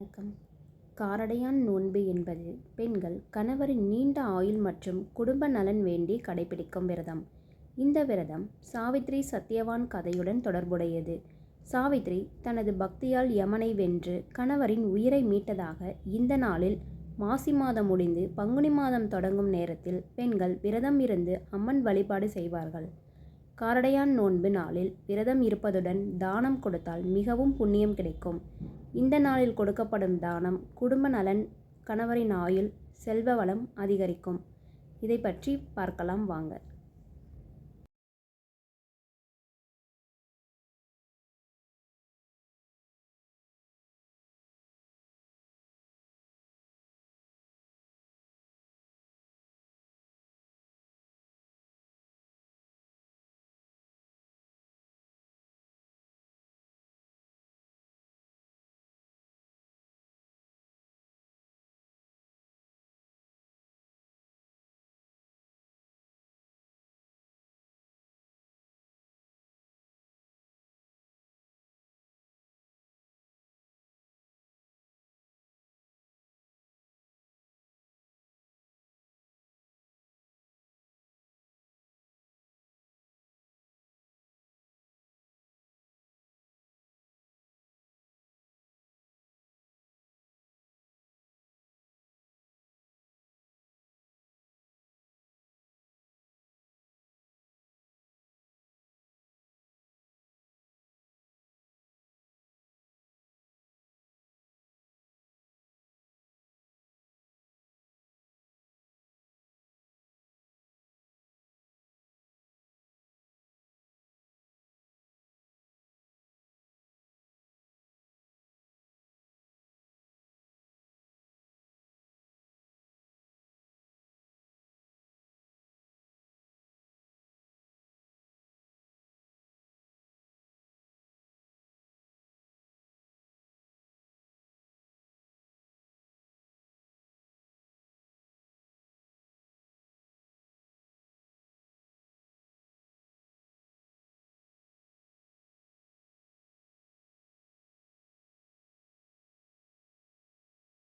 வணக்கம். காரடையான் நோன்பு என்பது பெண்கள் கணவரின் நீண்ட ஆயுள் மற்றும் குடும்ப நலன் வேண்டி கடைபிடிக்கும் விரதம். இந்த விரதம் சாவித்ரி சத்யவான் கதையுடன் தொடர்புடையது. சாவித்ரி தனது பக்தியால் யமனை வென்று கணவரின் உயிரை மீட்டதாக இந்த நாளில் மாசி மாதம் முடிந்து பங்குனி மாதம் தொடங்கும் நேரத்தில் பெண்கள் விரதம் இருந்து அம்மன் வழிபாடு செய்வார்கள். காரடையான் நோன்பு நாளில் விரதம் இருப்பதுடன் தானம் கொடுத்தால் மிகவும் புண்ணியம் கிடைக்கும். இந்த நாளில் கொடுக்கப்படும் தானம் குடும்ப நலன், கணவரின் ஆயுள், செல்வ வளம் அதிகரிக்கும். இதை பற்றி பார்க்கலாம் வாங்க.